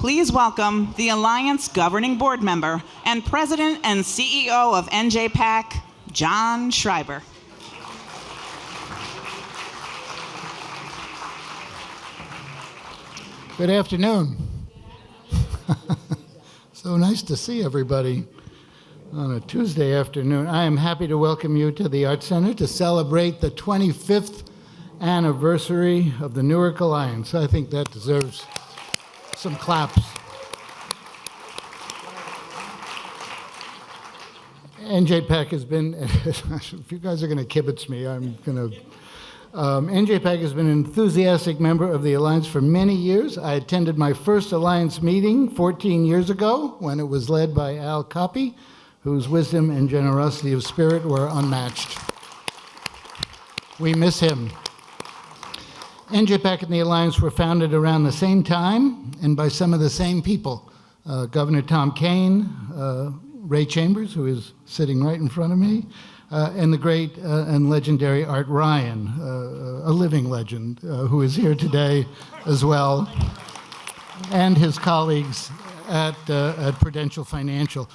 please welcome the Alliance Governing Board Member and President and CEO of NJPAC, John Schreiber. Good afternoon. So nice to see everybody on a Tuesday afternoon. I am happy to welcome you to the Art Center to celebrate the 25th anniversary of the Newark Alliance. I think that deserves some claps. NJPAC has been, if you guys are going to kibitz me, I'm going to. NJPAC has been an enthusiastic member of the Alliance for many years. I attended my first Alliance meeting 14 years ago when it was led by Al Coppi, whose wisdom and generosity of spirit were unmatched. We miss him. NJPAC and the Alliance were founded around the same time and by some of the same people. Governor Tom Kean, Ray Chambers, who is sitting right in front of me, and the great and legendary Art Ryan, a living legend, who is here today as well, and his colleagues at Prudential Financial.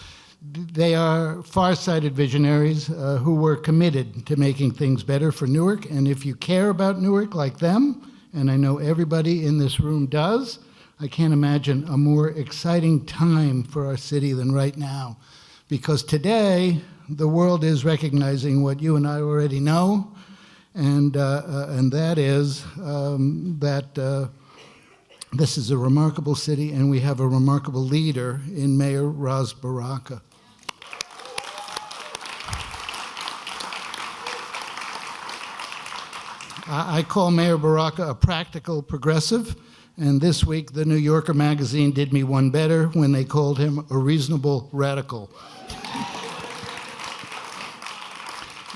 They are far-sighted visionaries who were committed to making things better for Newark, and if you care about Newark like them, and I know everybody in this room does, I can't imagine a more exciting time for our city than right now, because today, the world is recognizing what you and I already know, and that is that this is a remarkable city, and we have a remarkable leader in Mayor Ras Baraka. I call Mayor Baraka a practical progressive, and this week the New Yorker magazine did me one better when they called him a reasonable radical.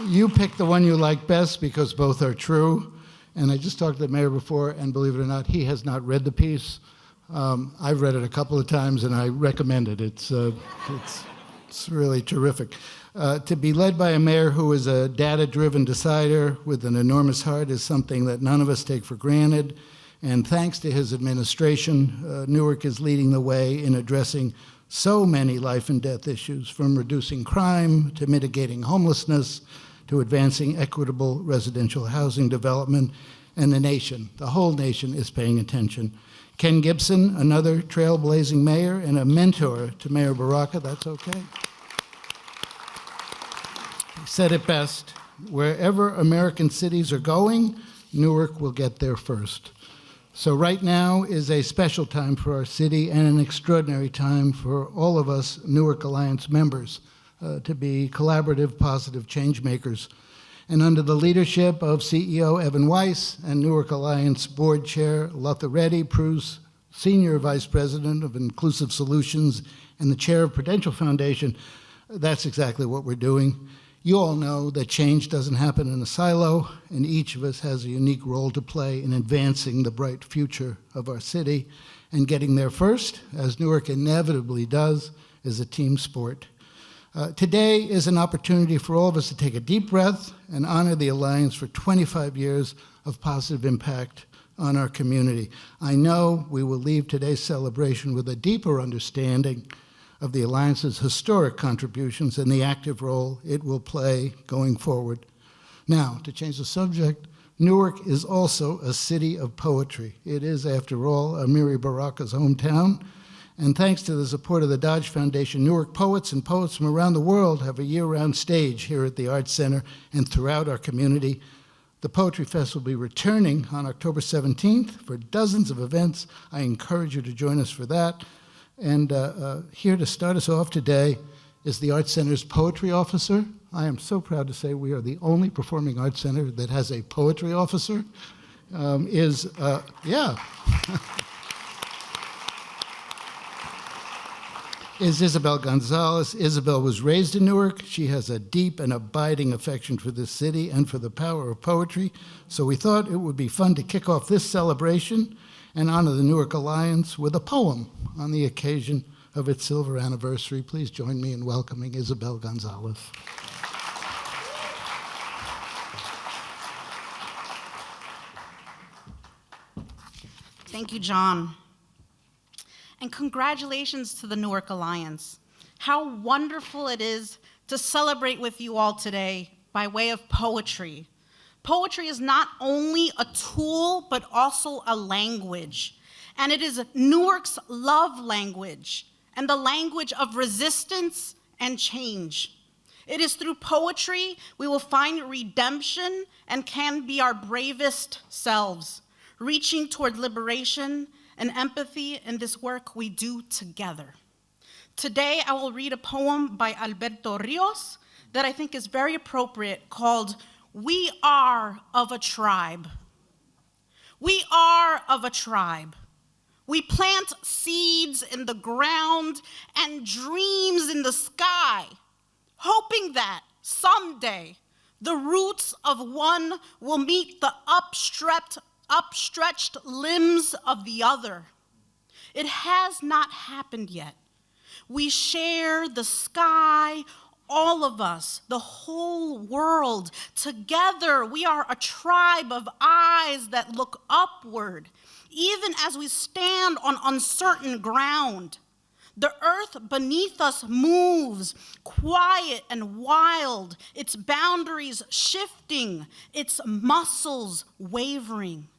You pick the one you like best because both are true. And I just talked to the mayor before, and believe it or not, he has not read the piece. I've read it a couple of times, and I recommend it. It's really terrific. To be led by a mayor who is a data-driven decider with an enormous heart is something that none of us take for granted. And thanks to his administration, Newark is leading the way in addressing so many life and death issues, from reducing crime to mitigating homelessness, to advancing equitable residential housing development, and the whole nation is paying attention. Ken Gibson, another trailblazing mayor and a mentor to Mayor Baraka, that's okay. He said it best, wherever American cities are going, Newark will get there first. So right now is a special time for our city and an extraordinary time for all of us Newark Alliance members to be collaborative, positive change makers. And under the leadership of CEO Evan Weiss and Newark Alliance Board Chair Luther Reddy, Prue's Senior Vice President of Inclusive Solutions and the Chair of Prudential Foundation, that's exactly what we're doing. You all know that change doesn't happen in a silo, and each of us has a unique role to play in advancing the bright future of our city. And getting there first, as Newark inevitably does, is a team sport. Today is an opportunity for all of us to take a deep breath and honor the Alliance for 25 years of positive impact on our community. I know we will leave today's celebration with a deeper understanding of the Alliance's historic contributions and the active role it will play going forward. Now, to change the subject, Newark is also a city of poetry. It is, after all, Amiri Baraka's hometown. And thanks to the support of the Dodge Foundation, Newark poets and poets from around the world have a year-round stage here at the Arts Center and throughout our community. The Poetry Fest will be returning on October 17th for dozens of events. I encourage you to join us for that. And here to start us off today is the Arts Center's poetry officer. I am so proud to say we are the only performing arts center that has a poetry officer. Is Isabel Gonzalez. Isabel was raised in Newark. She has a deep and abiding affection for this city and for the power of poetry. So we thought it would be fun to kick off this celebration and honor the Newark Alliance with a poem on the occasion of its silver anniversary. Please join me in welcoming Isabel Gonzalez. Thank you, John. and congratulations to the Newark Alliance. How wonderful it is to celebrate with you all today by way of poetry. Poetry is not only a tool, but also a language. And it is Newark's love language and the language of resistance and change. It is through poetry we will find redemption and can be our bravest selves, reaching toward liberation and empathy in this work we do together. Today, I will read a poem by Alberto Rios that I think is very appropriate, called "We Are of a Tribe." We are of a tribe. We plant seeds in the ground and dreams in the sky, hoping that someday the roots of one will meet the upstretched limbs of the other. It has not happened yet. We share the sky, all of us, the whole world. Together, we are a tribe of eyes that look upward, even as we stand on uncertain ground. The earth beneath us moves, quiet and wild, its boundaries shifting, its muscles wavering.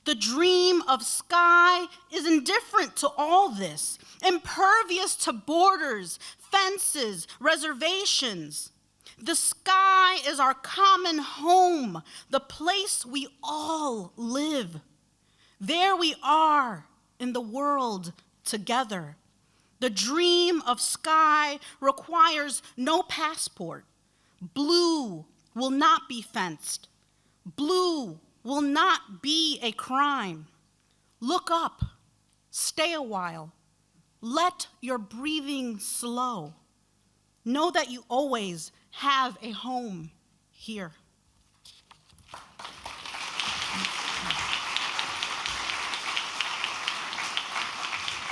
The dream of sky is indifferent to all this, impervious to borders, fences, reservations. The sky is our common home, the place we all live. There we are in the world together. The dream of sky requires no passport. Blue will not be fenced. Blue will not be a crime. Look up, stay a while. Let your breathing slow. Know that you always have a home here.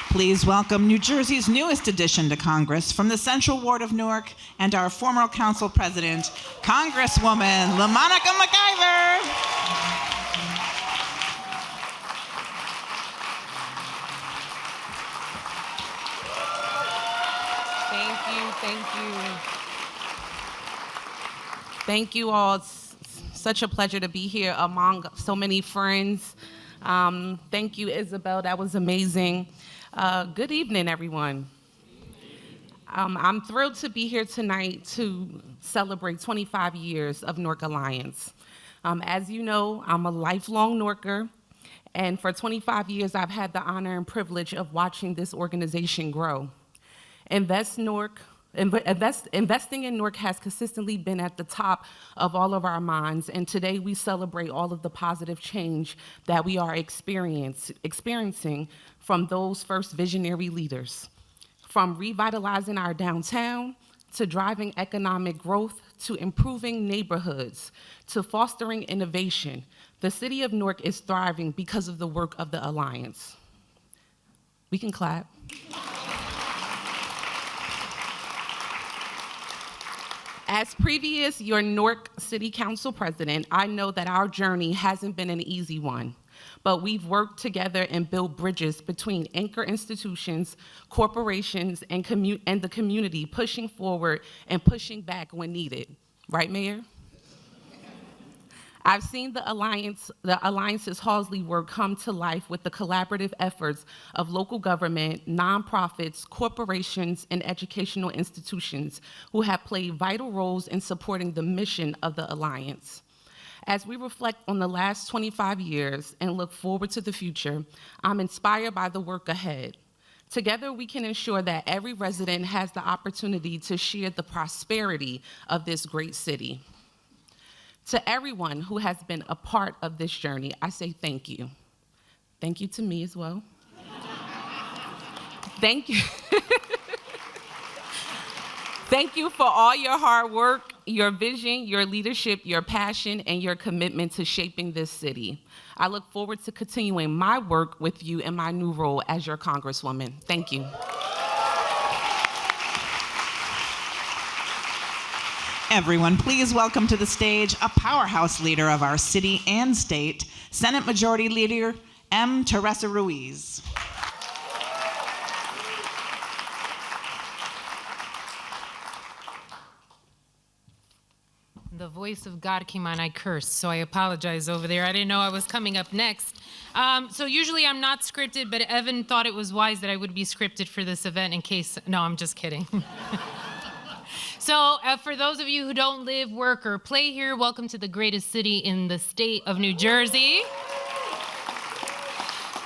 Please welcome New Jersey's newest addition to Congress from the Central Ward of Newark and our former council president, Congresswoman LaMonica McIver. Thank you all. It's such a pleasure to be here among so many friends. Thank you, Isabel. That was amazing. Good evening, everyone. I'm thrilled to be here tonight to celebrate 25 years of Newark Alliance. As you know, I'm a lifelong Newarker, and for 25 years, I've had the honor and privilege of watching this organization grow. Investing in Newark has consistently been at the top of all of our minds, and today we celebrate all of the positive change that we are experiencing from those first visionary leaders. From revitalizing our downtown, to driving economic growth, to improving neighborhoods, to fostering innovation, the city of Newark is thriving because of the work of the Alliance. We can clap. As previous your Newark City Council president, I know that our journey hasn't been an easy one, but we've worked together and built bridges between anchor institutions, corporations, and the community, pushing forward and pushing back when needed. Right, Mayor? I've seen the Alliance's Halsey work come to life with the collaborative efforts of local government, nonprofits, corporations, and educational institutions who have played vital roles in supporting the mission of the Alliance. As we reflect on the last 25 years and look forward to the future, I'm inspired by the work ahead. Together, we can ensure that every resident has the opportunity to share the prosperity of this great city. To everyone who has been a part of this journey, I say thank you. Thank you to me as well. Thank you. Thank you for all your hard work, your vision, your leadership, your passion, and your commitment to shaping this city. I look forward to continuing my work with you in my new role as your Congresswoman. Thank you. Everyone, please welcome to the stage a powerhouse leader of our city and state, Senate Majority Leader M. Teresa Ruiz. voice of God came on, I cursed, so I apologize over there. I didn't know I was coming up next. So usually I'm not scripted, but Evan thought it was wise that I would be scripted for this event in case, no, I'm just kidding. So for those of you who don't live, work, or play here, welcome to the greatest city in the state of New Jersey.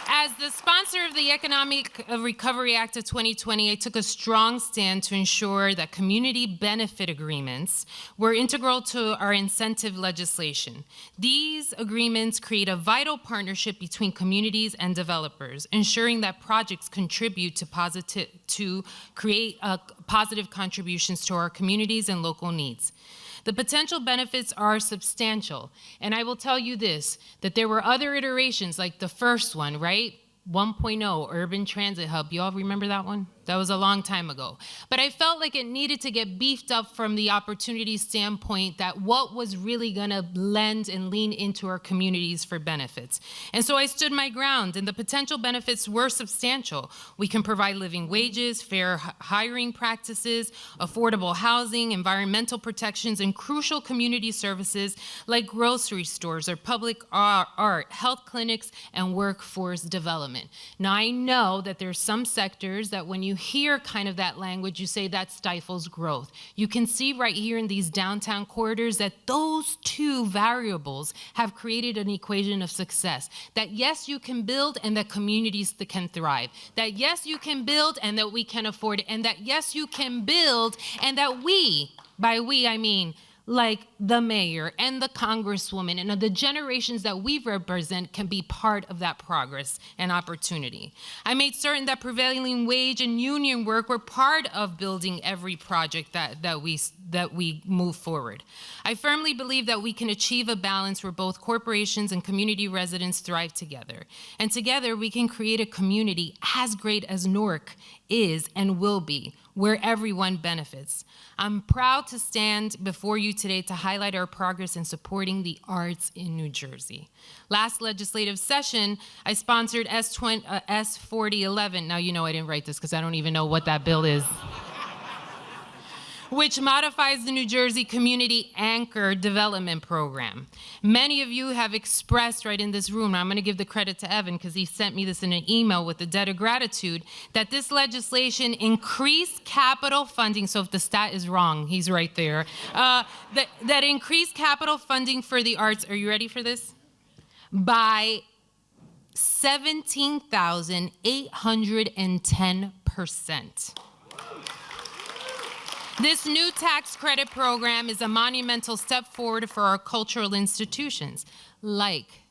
As the sponsor of the Economic Recovery Act of 2020, I took a strong stand to ensure that community benefit agreements were integral to our incentive legislation. These agreements create a vital partnership between communities and developers, ensuring that projects contribute to create positive contributions to our communities and local needs. The potential benefits are substantial, and I will tell you this, that there were other iterations, like the first one, right? 1.0, Urban Transit Hub. You all remember that one? That was a long time ago. But I felt like it needed to get beefed up from the opportunity standpoint that what was really gonna lend and lean into our communities for benefits. And so I stood my ground, and the potential benefits were substantial. We can provide living wages, fair hiring practices, affordable housing, environmental protections, and crucial community services like grocery stores or public art, health clinics, and workforce development. Now I know that there's some sectors that when you hear kind of that language, you say that stifles growth. You can see right here in these downtown corridors that those two variables have created an equation of success. That yes, you can build and that communities can thrive. That yes, you can build and that we can afford it. And that yes, you can build and that we, by we I mean like the mayor and the congresswoman and the generations that we represent can be part of that progress and opportunity. I made certain that prevailing wage and union work were part of building every project that we move forward. I firmly believe that we can achieve a balance where both corporations and community residents thrive together. And together we can create a community as great as Newark is and will be, where everyone benefits. I'm proud to stand before you today to highlight our progress in supporting the arts in New Jersey. Last legislative session, I sponsored S4011. Now, you know I didn't write this because I don't even know what that bill is. Which modifies the New Jersey Community Anchor Development Program. Many of you have expressed right in this room, and I'm gonna give the credit to Evan because he sent me this in an email with a debt of gratitude, that this legislation increased capital funding, so if the stat is wrong, he's right there, that increased capital funding for the arts, are you ready for this? By 17,810%. This new tax credit program is a monumental step forward for our cultural institutions, like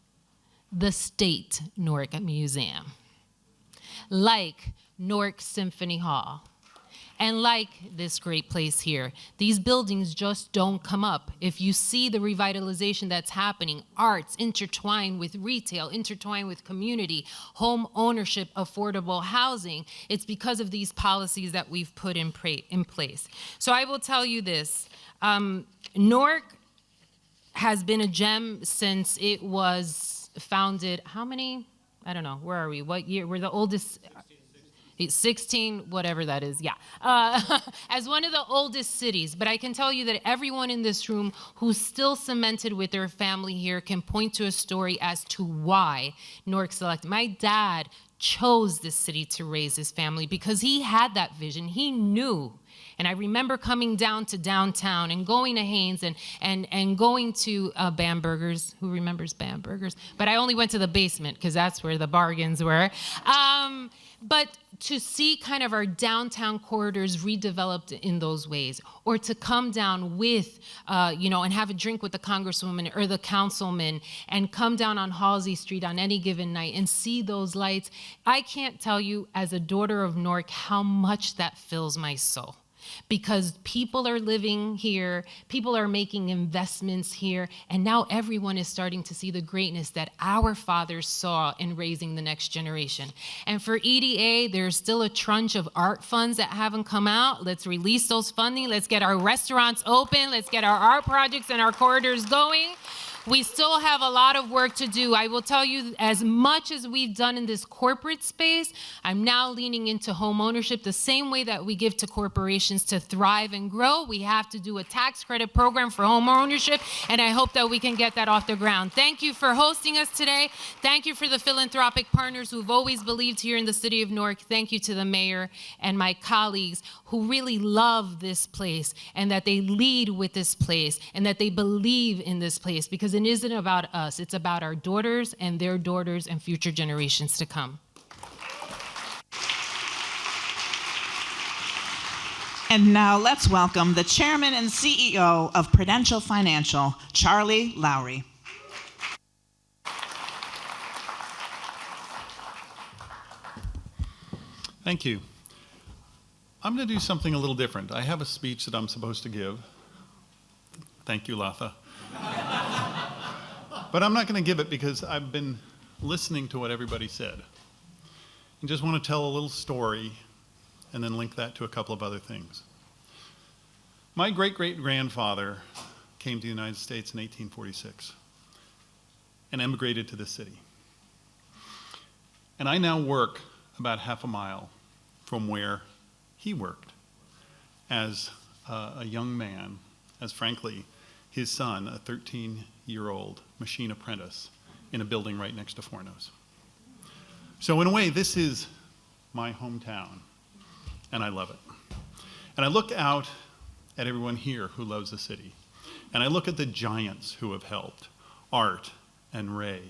the State Newark Museum, like Newark Symphony Hall, and like this great place here. These buildings just don't come up. If you see the revitalization that's happening, arts intertwined with retail, intertwined with community, home ownership, affordable housing, it's because of these policies that we've put in place. So I will tell you this, Newark has been a gem since it was founded, how many? I don't know, where are we? What year? We're the oldest. 16, whatever that is, yeah. As one of the oldest cities, but I can tell you that everyone in this room who's still cemented with their family here can point to a story as to why Newark selected. My dad chose this city to raise his family because he had that vision. He knew. And I remember coming down to downtown and going to Haynes and going to Bamberger's. Who remembers Bamberger's? But I only went to the basement because that's where the bargains were. But to see kind of our downtown corridors redeveloped in those ways, or to come down with, and have a drink with the congresswoman or the councilman and come down on Halsey Street on any given night and see those lights, I can't tell you as a daughter of Newark how much that fills my soul. Because people are living here, people are making investments here, and now everyone is starting to see the greatness that our fathers saw in raising the next generation. And for EDA, there's still a tranche of art funds that haven't come out. Let's release those funding. Let's get our restaurants open. Let's get our art projects and our corridors going. We still have a lot of work to do. I will tell you, as much as we've done in this corporate space, I'm now leaning into home ownership the same way that we give to corporations to thrive and grow. We have to do a tax credit program for home ownership, and I hope that we can get that off the ground. Thank you for hosting us today. Thank you for the philanthropic partners who've always believed here in the city of Newark. Thank you to the mayor and my colleagues who really love this place and that they lead with this place and that they believe in this place, because it isn't about us. It's about our daughters and their daughters and future generations to come. And now let's welcome the chairman and CEO of Prudential Financial, Charlie Lowry. Thank you. I'm going to do something a little different. I have a speech that I'm supposed to give. Thank you, Latha. But I'm not going to give it because I've been listening to what everybody said. And just want to tell a little story and then link that to a couple of other things. My great-great-grandfather came to the United States in 1846 and emigrated to this city. And I now work about half a mile from where he worked as a young man, as frankly, his son, a 13-year-old machine apprentice in a building right next to Forno's. So in a way, this is my hometown, and I love it. And I look out at everyone here who loves the city, and I look at the giants who have helped, Art and Ray,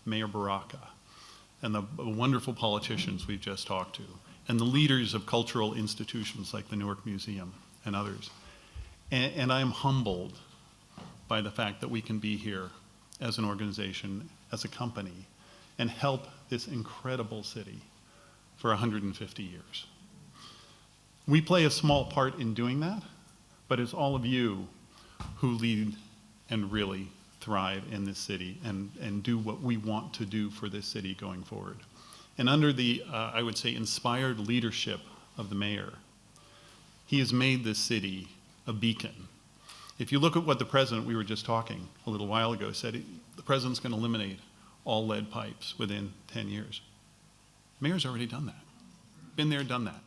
Mayor Baraka, and the wonderful politicians we've just talked to, and the leaders of cultural institutions like the Newark Museum and others. And I am humbled by the fact that we can be here as an organization, as a company, and help this incredible city for 150 years. We play a small part in doing that, but it's all of you who lead and really thrive in this city and do what we want to do for this city going forward. And under the, I would say, inspired leadership of the mayor, he has made this city a beacon. If you look at what the president, we were just talking a little while ago, said the president's going to eliminate all lead pipes within 10 years. The mayor's already done that. Been there, done that.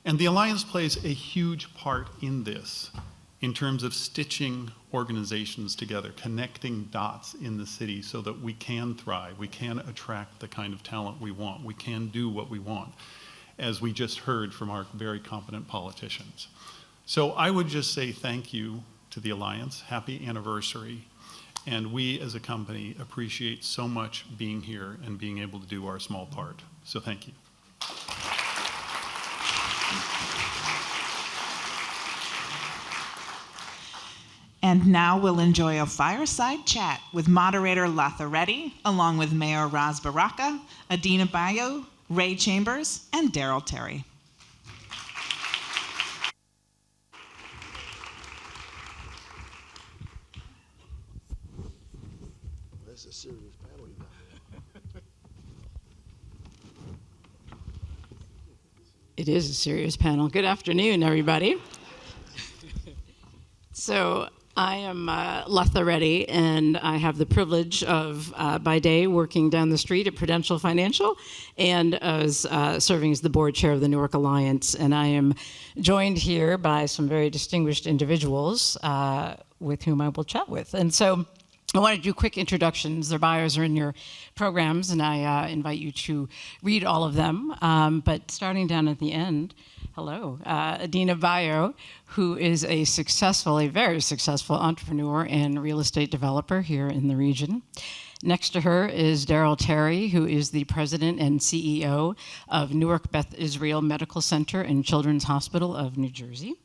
And the Alliance plays a huge part in this, in terms of stitching organizations together, connecting dots in the city so that we can thrive, we can attract the kind of talent we want, we can do what we want, as we just heard from our very competent politicians. So I would just say thank you to the Alliance, happy anniversary, and we as a company appreciate so much being here and being able to do our small part. So thank you. And now we'll enjoy a fireside chat with moderator Latha Reddy, along with Mayor Raz Baraka, Adina Bayo, Ray Chambers, and Daryl Terry. That's a serious panel you got there. It is a serious panel. Good afternoon, everybody. So I am Latha Reddy, and I have the privilege of, by day, working down the street at Prudential Financial and as serving as the board chair of the Newark Alliance. And I am joined here by some very distinguished individuals with whom I will chat with. And so I want to do quick introductions. Their bios are in your programs, and I invite you to read all of them. But starting down at the end, hello, Adina Bayo, who is a very successful entrepreneur and real estate developer here in the region. Next to her is Daryl Terry, who is the president and CEO of Newark Beth Israel Medical Center and Children's Hospital of New Jersey.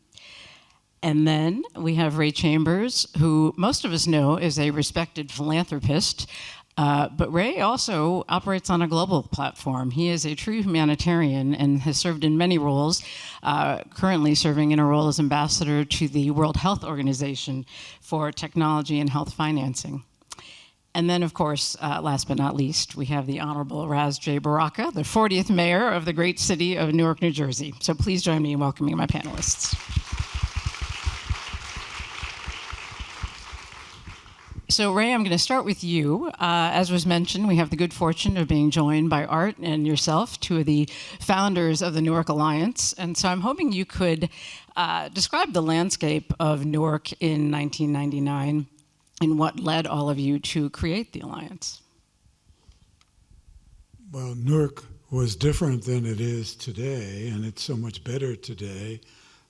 And then we have Ray Chambers, who most of us know is a respected philanthropist, but Ray also operates on a global platform. He is a true humanitarian and has served in many roles, currently serving in a role as ambassador to the World Health Organization for technology and health financing. And then, of course, last but not least, we have the Honorable Raz J. Baraka, the 40th mayor of the great city of Newark, New Jersey. So please join me in welcoming my panelists. So, Ray, I'm going to start with you. As was mentioned, we have the good fortune of being joined by Art and yourself, two of the founders of the Newark Alliance. And so I'm hoping you could describe the landscape of Newark in 1999 and what led all of you to create the Alliance. Well, Newark was different than it is today, and it's so much better today,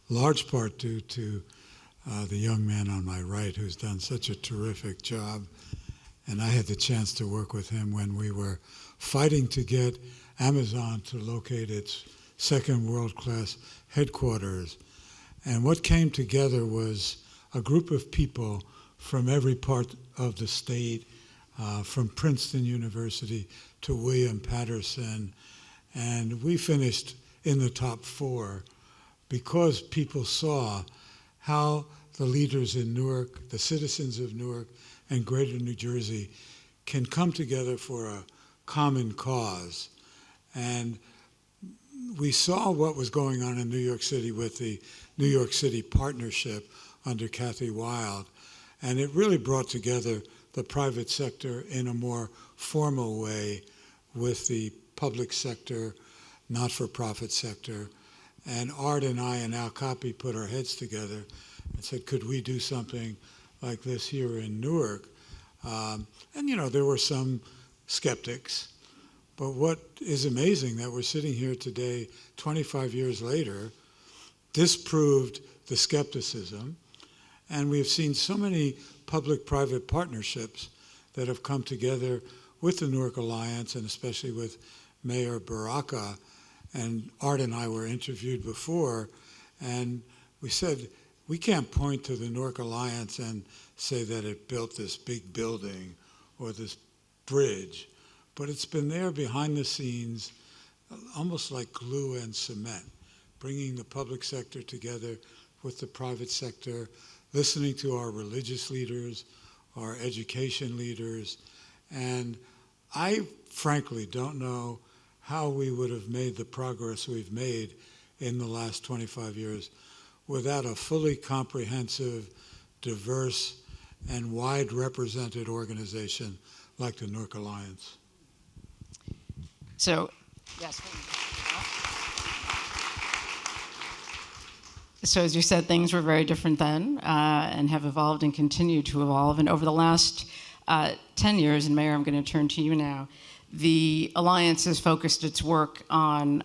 large part due to the young man on my right who's done such a terrific job. And I had the chance to work with him when we were fighting to get Amazon to locate its second world-class headquarters. And what came together was a group of people from every part of the state, from Princeton University to William Patterson. And we finished in the top 4 because people saw how the leaders in Newark, the citizens of Newark and Greater New Jersey can come together for a common cause. And we saw what was going on in New York City with the New York City Partnership under Kathy Wild. And it really brought together the private sector in a more formal way with the public sector, not-for-profit sector. And Art and I and Al Capi put our heads together and said, could we do something like this here in Newark? And there were some skeptics, but what is amazing that we're sitting here today, 25 years later, disproved the skepticism, and we've seen so many public-private partnerships that have come together with the Newark Alliance, and especially with Mayor Baraka. And Art and I were interviewed before, and we said, we can't point to the Newark Alliance and say that it built this big building or this bridge, but it's been there behind the scenes, almost like glue and cement, bringing the public sector together with the private sector, listening to our religious leaders, our education leaders, and I frankly don't know how we would have made the progress we've made in the last 25 years without a fully comprehensive, diverse, and wide represented organization like the Newark Alliance. So, yes. So as you said, things were very different then and have evolved and continue to evolve. And over the last 10 years, and Mayor, I'm going to turn to you now, the Alliance has focused its work on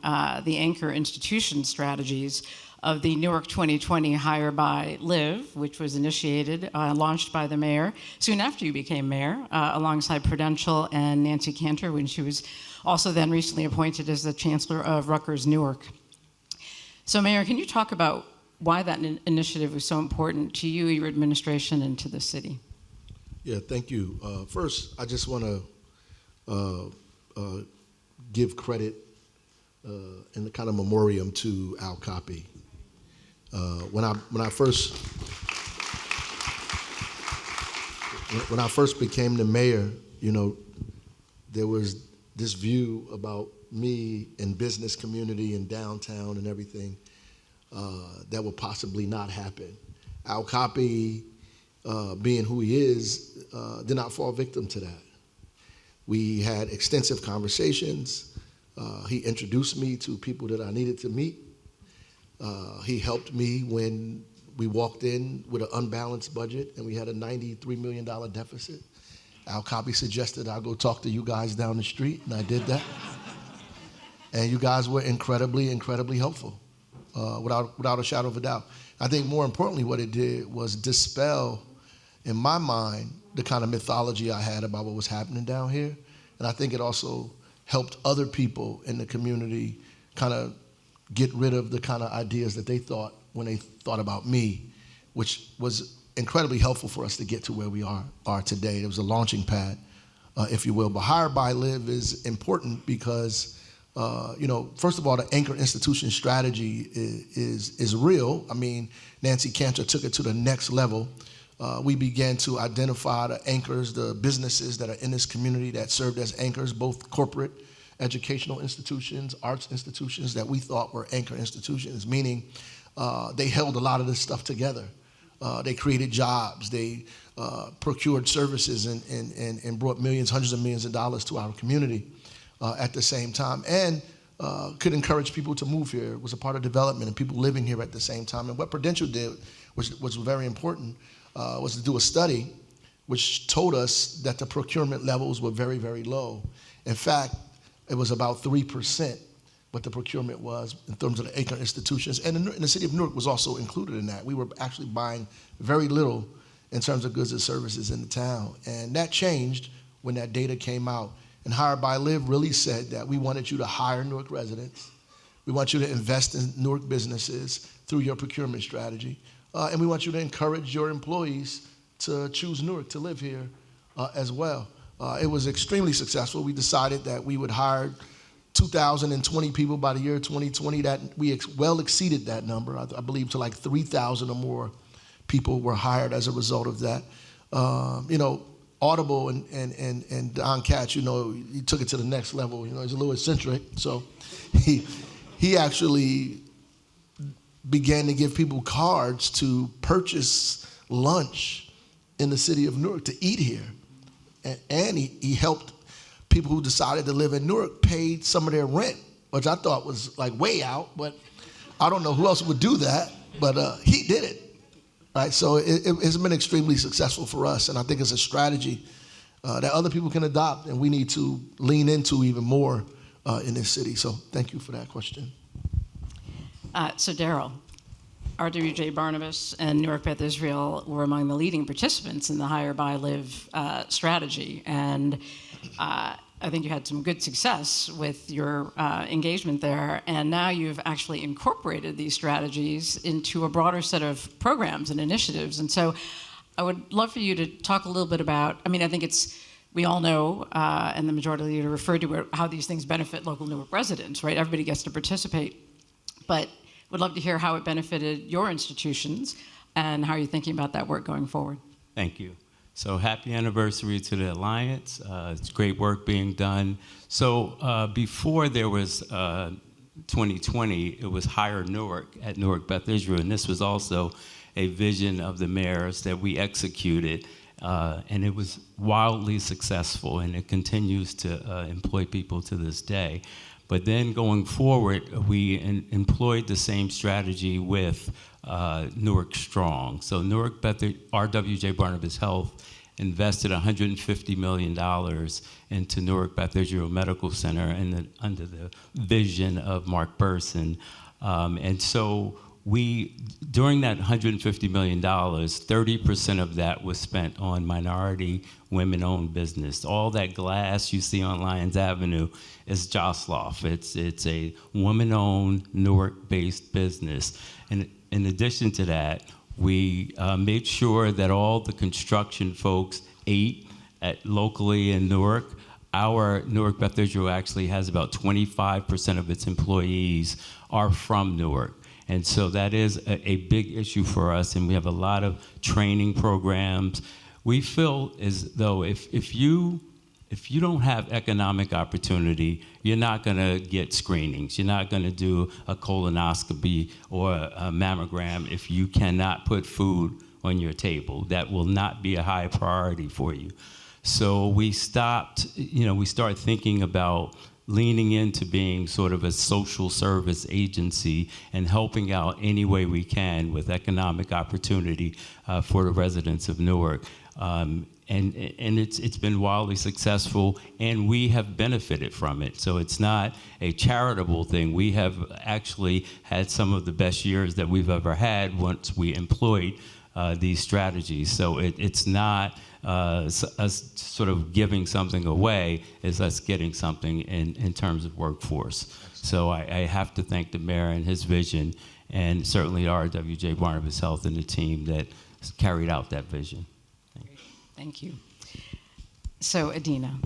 the anchor institution strategies of the Newark 2020 Hire by Live, which was initiated, launched by the mayor soon after you became mayor, alongside Prudential and Nancy Cantor, when she was also then recently appointed as the Chancellor of Rutgers Newark. So Mayor, can you talk about why that initiative was so important to you, your administration, and to the city? Yeah, thank you. First, I just want to give credit and the kind of memoriam to Al Capi. When I first became the mayor, there was this view about me and business community and downtown and everything that would possibly not happen. Al Capi, being who he is, did not fall victim to that. We had extensive conversations. He introduced me to people that I needed to meet. He helped me when we walked in with an unbalanced budget and we had a $93 million deficit. Al Capi suggested I go talk to you guys down the street, and I did that. And you guys were incredibly, incredibly helpful, without a shadow of a doubt. I think more importantly, what it did was dispel, in my mind, the kind of mythology I had about what was happening down here. And I think it also helped other people in the community kind of get rid of the kind of ideas that they thought when they thought about me, which was incredibly helpful for us to get to where we are today. It was a launching pad, if you will. But Hire by Live is important because, first of all, the anchor institution strategy is real. I mean, Nancy Cantor took it to the next level. We began to identify the anchors, the businesses that are in this community that served as anchors, both corporate, educational institutions, arts institutions that we thought were anchor institutions, meaning they held a lot of this stuff together. They created jobs. They procured services and brought millions, hundreds of millions of dollars to our community at the same time, and could encourage people to move here. It was a part of development and people living here at the same time. And what Prudential did, which was very important, was to do a study which told us that the procurement levels were very, very low. In fact, it was about 3% what the procurement was in terms of the acre institutions. And the city of Newark was also included in that. We were actually buying very little in terms of goods and services in the town. And that changed when that data came out. And Hire by Live really said that we wanted you to hire Newark residents. We want you to invest in Newark businesses through your procurement strategy. And we want you to encourage your employees to choose Newark to live here as well. It was extremely successful. We decided that we would hire 2,020 people by the year 2020. That we well exceeded that number. I believe to like 3,000 or more people were hired as a result of that. Audible and Don Katz, he took it to the next level. He's a little eccentric, so he actually began to give people cards to purchase lunch in the city of Newark to eat here. And he helped people who decided to live in Newark pay some of their rent, which I thought was like way out, but I don't know who else would do that, but he did it. Right, so it's been extremely successful for us, and I think it's a strategy that other people can adopt, and we need to lean into even more in this city. So thank you for that question. So Daryl, RWJ Barnabas and Newark Beth Israel were among the leading participants in the Hire by Live strategy, and I think you had some good success with your engagement there, and now you've actually incorporated these strategies into a broader set of programs and initiatives. And so I would love for you to talk a little bit about, I think we all know, and the majority of you referred to how these things benefit local Newark residents, right? Everybody gets to participate, but would love to hear how it benefited your institutions and how you're thinking about that work going forward. Thank you. So happy anniversary to the Alliance. It's great work being done. So before there was 2020, it was Hire Newark at Newark Beth Israel, and this was also a vision of the mayor's that we executed, and it was wildly successful, and it continues to employ people to this day. But then going forward, we employed the same strategy with Newark Strong. So Newark Beth, RWJ Barnabas Health invested $150 million into Newark Beth Israel Medical Center under the vision of Mark Burson. And so during that $150 million, 30% of that was spent on minority women-owned business. All that glass you see on Lyons Avenue is Josloff. It's a woman-owned, Newark-based business. And in addition to that, we made sure that all the construction folks ate locally in Newark. Our Newark Beth Israel actually has about 25% of its employees are from Newark. And so that is a big issue for us, and we have a lot of training programs. We feel as though if you don't have economic opportunity, you're not going to get screenings. You're not going to do a colonoscopy or a mammogram if you cannot put food on your table. That will not be a high priority for you. So we started thinking about leaning into being sort of a social service agency and helping out any way we can with economic opportunity for the residents of Newark. And it's been wildly successful, and we have benefited from it. So it's not a charitable thing. We have actually had some of the best years that we've ever had once we employed these strategies. So it's not us sort of giving something away, it's us getting something in terms of workforce. So I have to thank the mayor and his vision, and certainly RWJ Barnabas Health and the team that carried out that vision. Thank you. So Adina,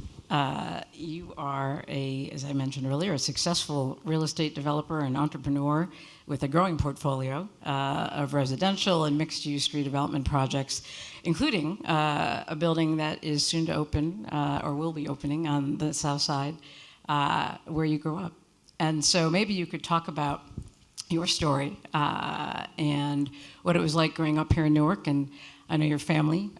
you are as I mentioned earlier, a successful real estate developer and entrepreneur with a growing portfolio of residential and mixed-use redevelopment projects, including a building that is soon to open or will be opening on the south side where you grew up. And so maybe you could talk about your story and what it was like growing up here in Newark. And I know your family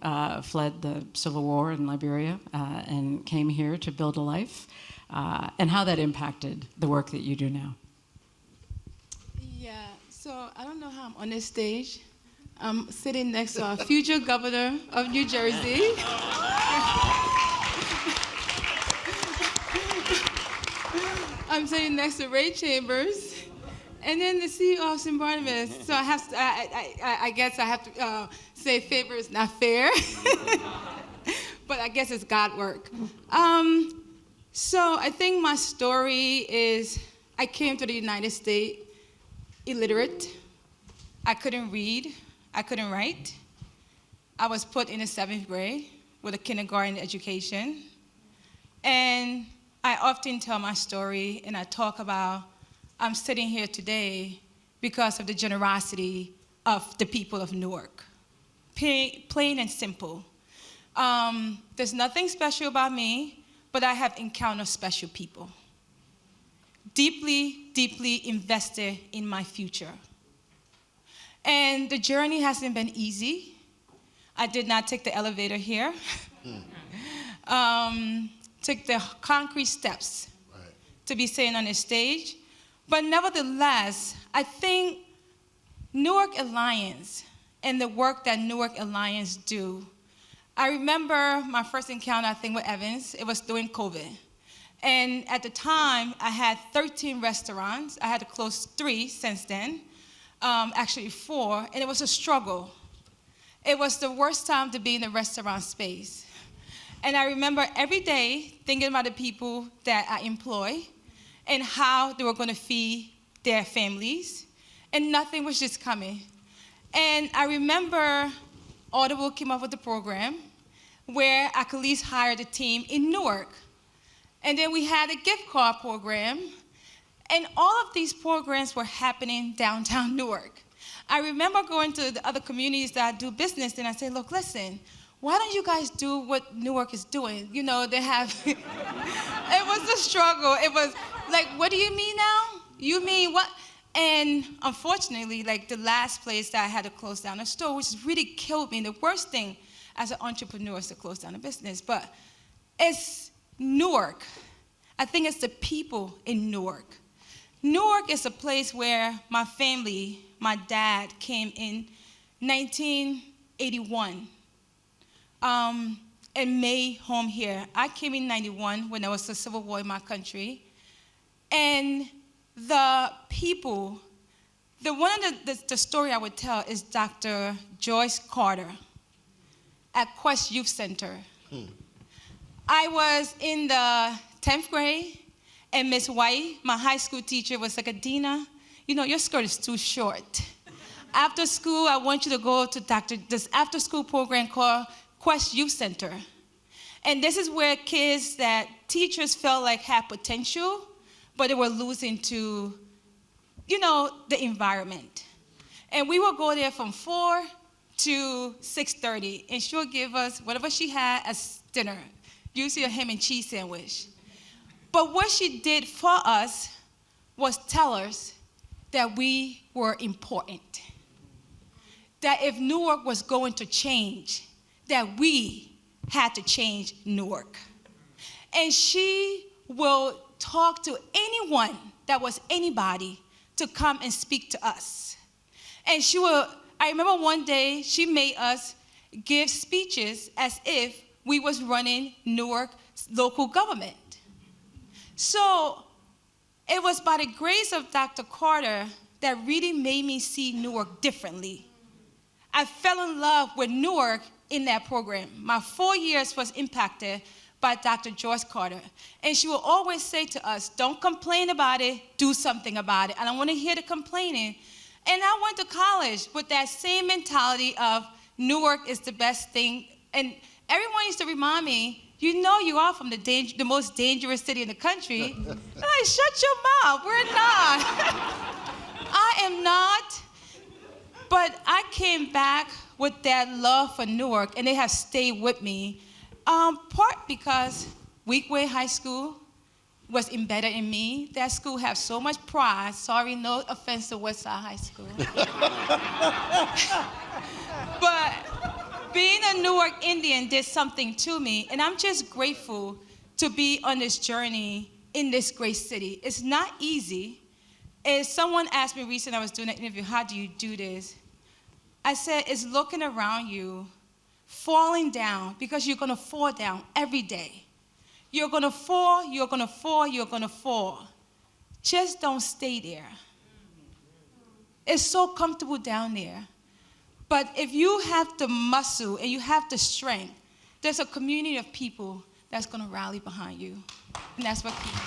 fled the Civil War in Liberia and came here to build a life, and how that impacted the work that you do now. Yeah, so I don't know how I'm on this stage. I'm sitting next to our future governor of New Jersey. I'm sitting next to Ray Chambers, and then the CEO of St. Barnabas. So I have to, I guess I have to say favor is not fair, but I guess it's God work. So I think my story is I came to the United States illiterate. I couldn't read. I couldn't write. I was put in the 7th grade with a kindergarten education. And I often tell my story and I talk about I'm sitting here today because of the generosity of the people of Newark. Plain and simple. There's nothing special about me, but I have encountered special people. Deeply, deeply invested in my future. And the journey hasn't been easy. I did not take the elevator here. Took the concrete steps to be sitting on this stage. But nevertheless, I think Newark Alliance and the work that Newark Alliance do. I remember my first encounter, I think, with Evans. It was during COVID. And at the time, I had 13 restaurants. I had to close 3 since then. Actually 4, and it was a struggle. It was the worst time to be in the restaurant space. And I remember every day thinking about the people that I employ and how they were going to feed their families, and nothing was just coming. And I remember Audible came up with a program where I could at least hire the team in Newark. And then we had a gift card program. And all of these programs were happening downtown Newark. I remember going to the other communities that I do business, and I say, look, listen, why don't you guys do what Newark is doing? You know, they have, it was a struggle. It was like, what do you mean now? You mean what? And unfortunately, like the last place that I had to close down a store, which really killed me. The worst thing as an entrepreneur is to close down a business, but it's Newark. I think it's the people in Newark. Newark is a place where my family, my dad came in 1981 and made home here. I came in 91 when there was a civil war in my country. And the people, one of the story I would tell is Dr. Joyce Carter at Quest Youth Center. I was in the 10th grade. And Miss White, my high school teacher, was like, Adina, you know, your skirt is too short. After school, I want you to go to this after-school program called Quest Youth Center. And this is where kids that teachers felt like had potential, but they were losing to, you know, the environment. And we would go there from 4 to 6:30, and she would give us whatever she had as dinner, usually a ham and cheese sandwich. But what she did for us was tell us that we were important. That if Newark was going to change, that we had to change Newark. And she will talk to anyone that was anybody to come and speak to us. And I remember one day she made us give speeches as if we was running Newark local government. So it was by the grace of Dr. Carter that really made me see Newark differently. I fell in love with Newark in that program. My 4 years was impacted by Dr. Joyce Carter. And she will always say to us, don't complain about it, do something about it. I don't want to hear the complaining. And I went to college with that same mentality of Newark is the best thing. And everyone used to remind me, you know you are from the most dangerous city in the country. And I shut your mouth. We're not. I am not. But I came back with that love for Newark, and they have stayed with me. Part because Weequahic High School, was embedded in me. That school has so much pride. Sorry, no offense to Westside High School. But being a Newark Indian did something to me, and I'm just grateful to be on this journey in this great city. It's not easy. As someone asked me recently, I was doing an interview, how do you do this? I said, it's looking around you, falling down, because you're gonna fall down every day. You're gonna fall, you're gonna fall, you're gonna fall. Just don't stay there. It's so comfortable down there. But if you have the muscle and you have the strength, there's a community of people that's gonna rally behind you. And that's what keeps me.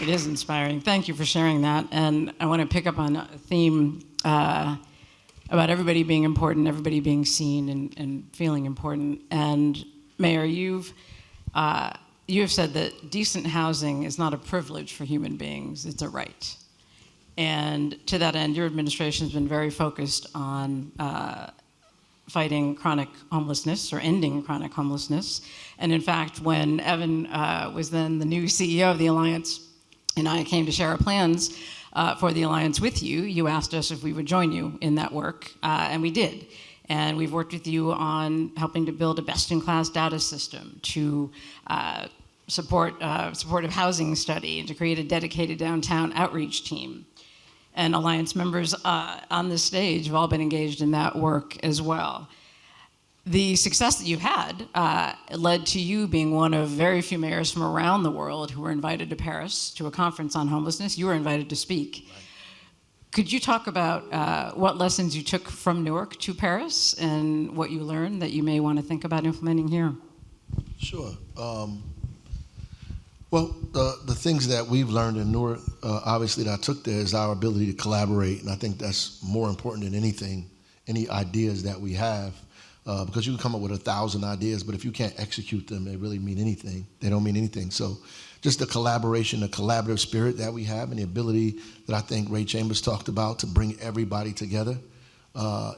It is inspiring. Thank you for sharing that. And I want to pick up on a theme about everybody being important, everybody being seen and feeling important. And Mayor, you have said that decent housing is not a privilege for human beings, it's a right. And to that end, your administration has been very focused on fighting chronic homelessness or ending chronic homelessness. And in fact, when Evan was then the new CEO of the Alliance, and I came to share our plans for the Alliance with you, you asked us if we would join you in that work, and we did. And we've worked with you on helping to build a best-in-class data system to support supportive housing study and to create a dedicated downtown outreach team. And Alliance members on this stage have all been engaged in that work as well. The success that you've had led to you being one of very few mayors from around the world who were invited to Paris to a conference on homelessness. You were invited to speak. Right. Could you talk about what lessons you took from Newark to Paris and what you learned that you may want to think about implementing here? Sure. Well, the things that we've learned in Newark, obviously, that I took there is our ability to collaborate, and I think that's more important than anything, any ideas that we have. Because you can come up with 1,000 ideas, but if you can't execute them, they really mean anything. They don't mean anything. So just the collaboration, the collaborative spirit that we have and the ability that I think Ray Chambers talked about to bring everybody together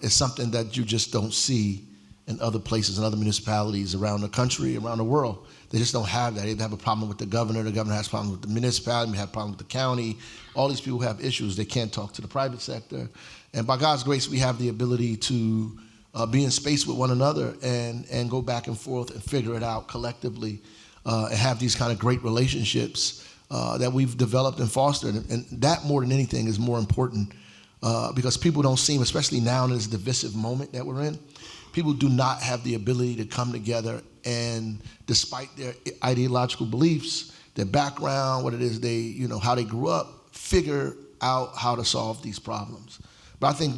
is something that you just don't see in other places, in other municipalities around the country, around the world. They just don't have that. They have a problem with the governor has a problem with the municipality, we have a problem with the county. All these people have issues. They can't talk to the private sector. And by God's grace, we have the ability to be in space with one another and go back and forth and figure it out collectively and have these kind of great relationships that we've developed and fostered. And that more than anything is more important because people don't seem, especially now in this divisive moment that we're in, people do not have the ability to come together and despite their ideological beliefs, their background, what it is they, how they grew up, figure out how to solve these problems. But I think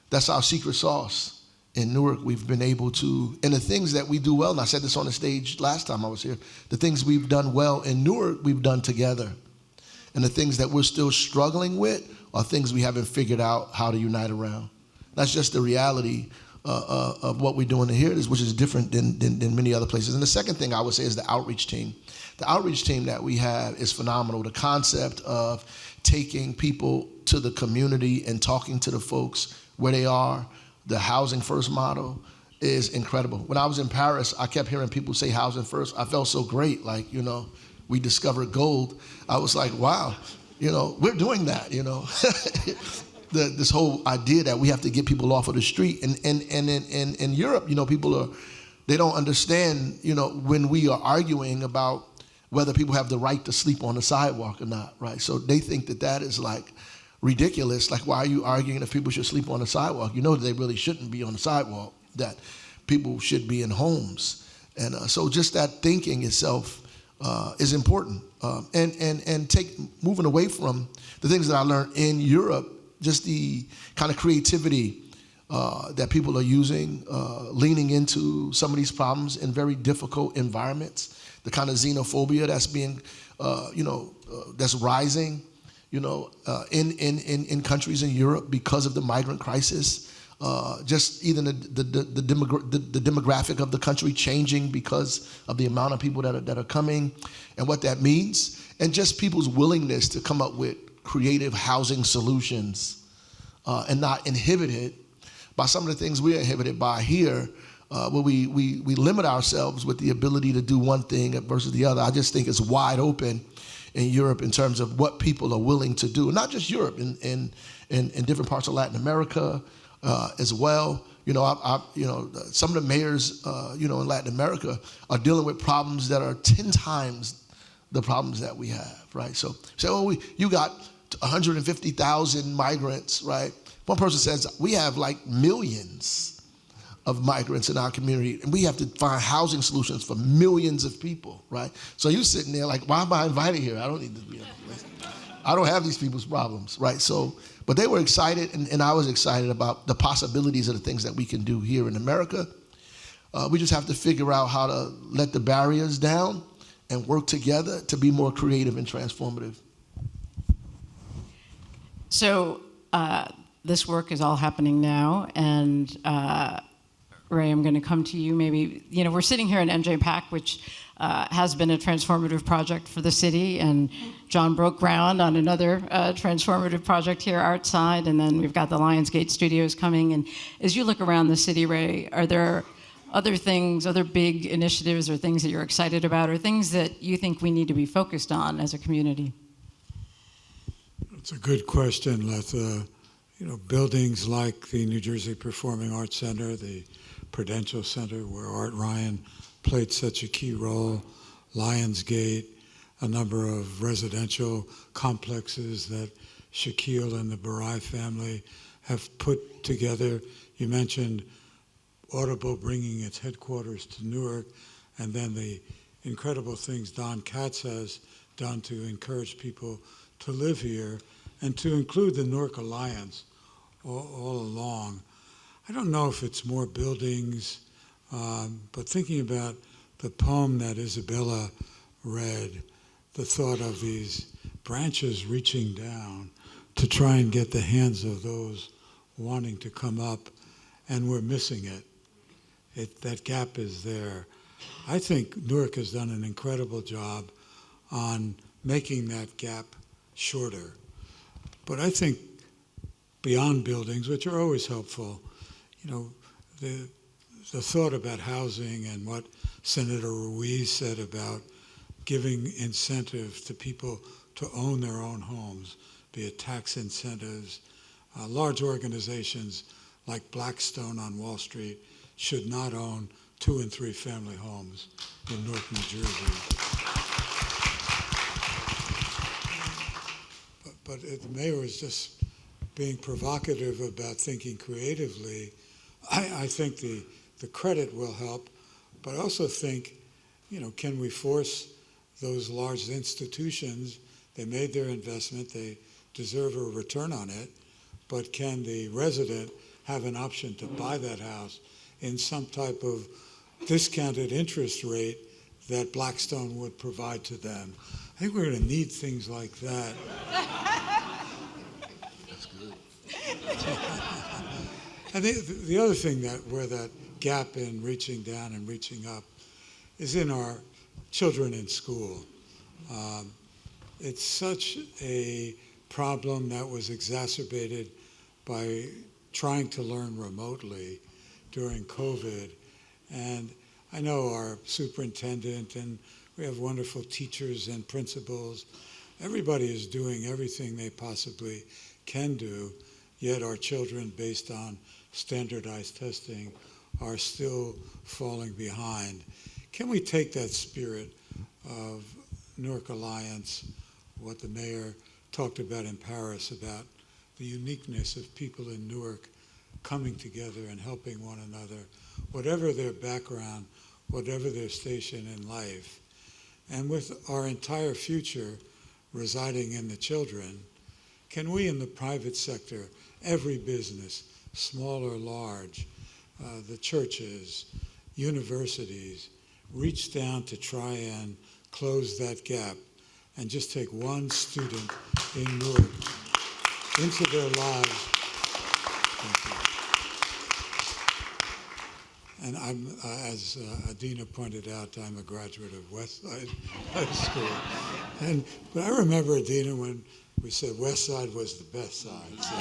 that's our secret sauce. In Newark, we've been able to, and the things that we do well, and I said this on the stage last time I was here, the things we've done well in Newark, we've done together. And the things that we're still struggling with are things we haven't figured out how to unite around. That's just the reality of what we're doing here, which is different than many other places. And the second thing I would say is the outreach team. The outreach team that we have is phenomenal. The concept of taking people to the community and talking to the folks where they are, the housing first model is incredible. When I was in Paris, I kept hearing people say housing first. I felt so great, we discovered gold. I was like, wow, we're doing that, This whole idea that we have to get people off of the street. And in Europe, people they don't understand, when we are arguing about whether people have the right to sleep on the sidewalk or not, right? So they think that is like ridiculous. Like, why are you arguing if people should sleep on the sidewalk? You know that they really shouldn't be on the sidewalk, that people should be in homes. And so just that thinking itself is important. And moving away from the things that I learned in Europe, just the kind of creativity that people are using, leaning into some of these problems in very difficult environments, the kind of xenophobia that's being, that's rising, in countries in Europe because of the migrant crisis, just even the demographic of the country changing because of the amount of people that are coming and what that means, and just people's willingness to come up with creative housing solutions and not inhibited by some of the things we're inhibited by here, where we limit ourselves with the ability to do one thing versus the other. I just think it's wide open in Europe in terms of what people are willing to do. Not just Europe, in different parts of Latin America as well. Some of the mayors, in Latin America are dealing with problems that are 10 times the problems that we have, right? So you got 150,000 migrants, right? One person says, we have like millions of migrants in our community, and we have to find housing solutions for millions of people, right? So you're sitting there like, why am I invited here? I don't need to be here. I don't have these people's problems, right? So, but they were excited, and I was excited about the possibilities of the things that we can do here in America. We just have to figure out how to let the barriers down and work together to be more creative and transformative. So this work is all happening now, and Ray, I'm going to come to you. Maybe, we're sitting here in NJPAC, which has been a transformative project for the city, and John broke ground on another transformative project here, Artside, and then we've got the Lionsgate Studios coming. And as you look around the city, Ray, are there other things, other big initiatives or things that you're excited about, or things that you think we need to be focused on as a community? It's a good question, Letha. Buildings like the New Jersey Performing Arts Center, the Prudential Center, where Art Ryan played such a key role, Lionsgate, a number of residential complexes that Shaquille and the Barai family have put together. You mentioned Audible bringing its headquarters to Newark, and then the incredible things Don Katz has done to encourage people to live here, and to include the Newark Alliance all along. I don't know if it's more buildings, but thinking about the poem that Isabella read, the thought of these branches reaching down to try and get the hands of those wanting to come up, and we're missing it. That gap is there. I think Newark has done an incredible job on making that gap shorter. But I think beyond buildings, which are always helpful, the thought about housing and what Senator Ruiz said about giving incentive to people to own their own homes, be it tax incentives. Large organizations like Blackstone on Wall Street should not own 2- and 3-family homes in Newark, New Jersey. But the mayor was just being provocative about thinking creatively. I think the credit will help, but I also think, can we force those large institutions? They made their investment, they deserve a return on it, but can the resident have an option to buy that house in some type of discounted interest rate that Blackstone would provide to them? I think we're going to need things like that. That's good. And the other thing where that gap in reaching down and reaching up is in our children in school. It's such a problem that was exacerbated by trying to learn remotely during COVID. And I know our superintendent, and we have wonderful teachers and principals. Everybody is doing everything they possibly can do, yet our children, based on standardized testing, are still falling behind. Can we take that spirit of Newark Alliance, what the mayor talked about in Paris, about the uniqueness of people in Newark coming together and helping one another, whatever their background, whatever their station in life, and with our entire future residing in the children, can we in the private sector, every business, small or large, the churches, universities, reach down to try and close that gap and just take one student in Newark into their lives? And I'm, as Adina pointed out, I'm a graduate of Westside High School. But I remember, Adina, when we said Westside was the best side. So,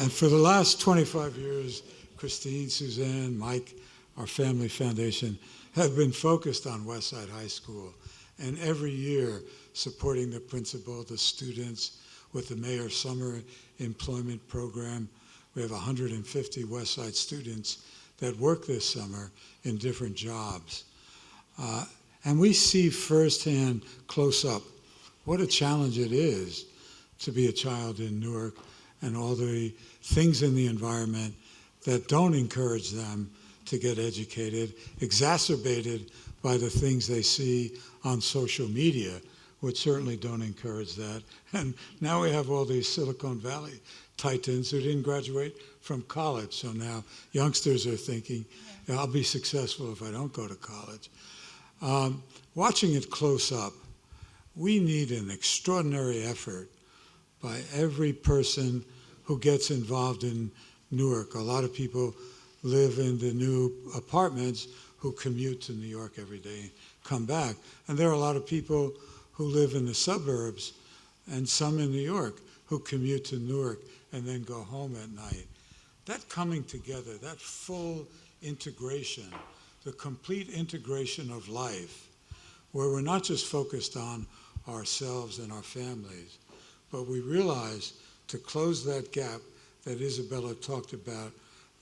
And for the last 25 years, Christine, Suzanne, Mike, our family foundation, have been focused on Westside High School. And every year, supporting the principal, the students, with the Mayor's Summer Employment Program. We have 150 Westside students that work this summer in different jobs. And we see firsthand, close up, what a challenge it is to be a child in Newark and all the things in the environment that don't encourage them to get educated, exacerbated by the things they see on social media, which certainly don't encourage that. And now we have all these Silicon Valley titans who didn't graduate from college. So now youngsters are thinking, I'll be successful if I don't go to college. Watching it close up, we need an extraordinary effort by every person who gets involved in Newark. A lot of people live in the new apartments who commute to New York every day and come back. And there are a lot of people who live in the suburbs and some in New York who commute to Newark and then go home at night. That coming together, that full integration, the complete integration of life, where we're not just focused on ourselves and our families, but we realize to close that gap that Isabella talked about,